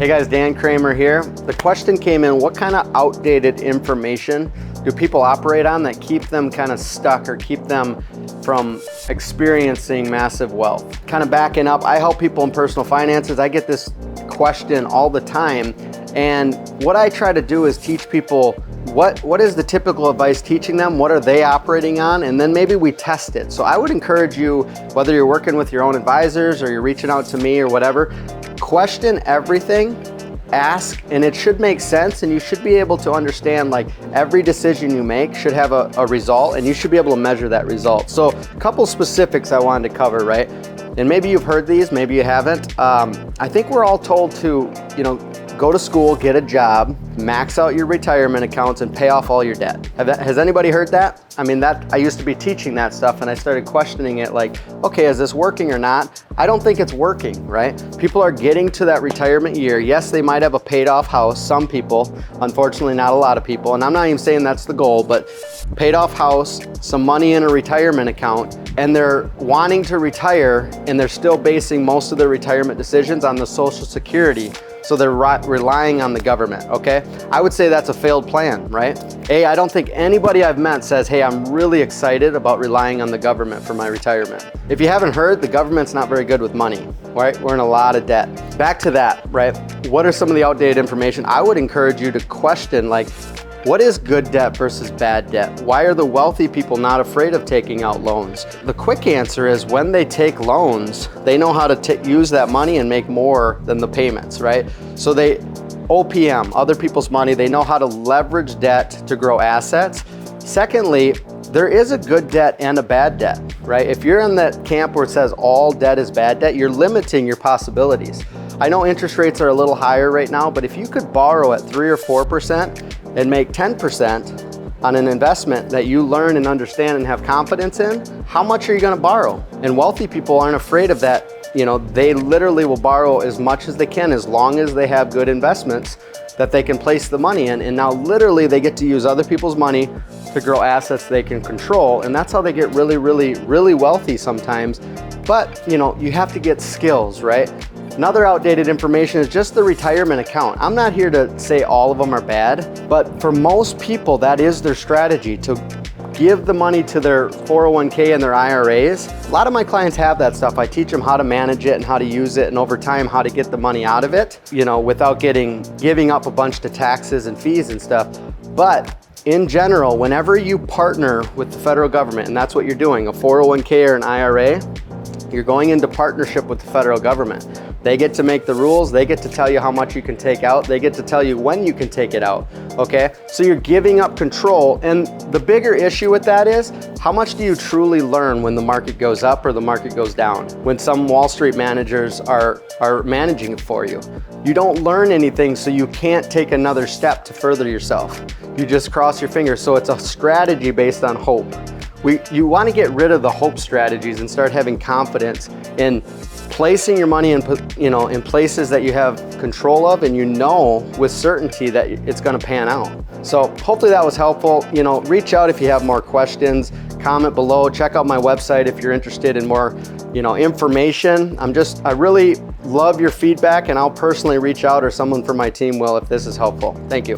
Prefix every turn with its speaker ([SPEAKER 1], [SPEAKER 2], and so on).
[SPEAKER 1] Hey guys, Dan Kramer here. The question came in, what kind of outdated information do people operate on that keep them kind of stuck or keep them from experiencing massive wealth? Kind of backing up, I help people in personal finances. I get this question all the time. And what I try to do is teach people what is the typical advice teaching them, what are they operating on, and then maybe we test it. So I would encourage you, whether you're working with your own advisors or you're reaching out to me or whatever, question everything, ask, and it should make sense, and you should be able to understand, like, every decision you make should have a result, and you should be able to measure that result. So a couple specifics I wanted to cover, right? And maybe you've heard these, maybe you haven't. I think we're all told to, go to school, get a job, max out your retirement accounts, and pay off all your debt. Has anybody heard that? I mean, I used to be teaching that stuff, and I started questioning it, like, okay, is this working or not? I don't think it's working, right? People are getting to that retirement year. Yes, they might have a paid off house, some people, unfortunately not a lot of people, and I'm not even saying that's the goal, but paid off house, some money in a retirement account, and they're wanting to retire, and they're still basing most of their retirement decisions on the Social Security. So they're relying on the government, okay? I would say that's a failed plan, right? I don't think anybody I've met says, hey, I'm really excited about relying on the government for my retirement. If you haven't heard, the government's not very good with money, right? We're in a lot of debt. Back to that, right? What are some of the outdated information? I would encourage you to question, like, what is good debt versus bad debt? Why are the wealthy people not afraid of taking out loans? The quick answer is when they take loans, they know how to use that money and make more than the payments, right? So they OPM, other people's money, they know how to leverage debt to grow assets. Secondly, there is a good debt and a bad debt, right? If you're in that camp where it says all debt is bad debt, you're limiting your possibilities. I know interest rates are a little higher right now, but if you could borrow at 3 or 4% and make 10% on an investment that you learn and understand and have confidence in, how much are you gonna borrow? And wealthy people aren't afraid of that. They literally will borrow as much as they can as long as they have good investments that they can place the money in. And now literally they get to use other people's money to grow assets they can control. And that's how they get really, really, really wealthy sometimes. But you have to get skills, right? Another outdated information is just the retirement account. I'm not here to say all of them are bad, but for most people, that is their strategy, to give the money to their 401k and their IRAs. A lot of my clients have that stuff. I teach them how to manage it and how to use it, and over time, how to get the money out of it, without giving up a bunch to taxes and fees and stuff. But in general, whenever you partner with the federal government, and that's what you're doing, a 401k or an IRA, you're going into partnership with the federal government. They get to make the rules, they get to tell you how much you can take out, they get to tell you when you can take it out, okay? So you're giving up control, and the bigger issue with that is, how much do you truly learn when the market goes up or the market goes down? When some Wall Street managers are managing it for you. You don't learn anything, so you can't take another step to further yourself. You just cross your fingers, so it's a strategy based on hope. You want to get rid of the hope strategies and start having confidence in placing your money in places that you have control of, and with certainty that it's going to pan out. So hopefully that was helpful. Reach out if you have more questions, comment below, check out my website if you're interested in more information. I really love your feedback, and I'll personally reach out, or someone from my team will, if this is helpful. Thank you.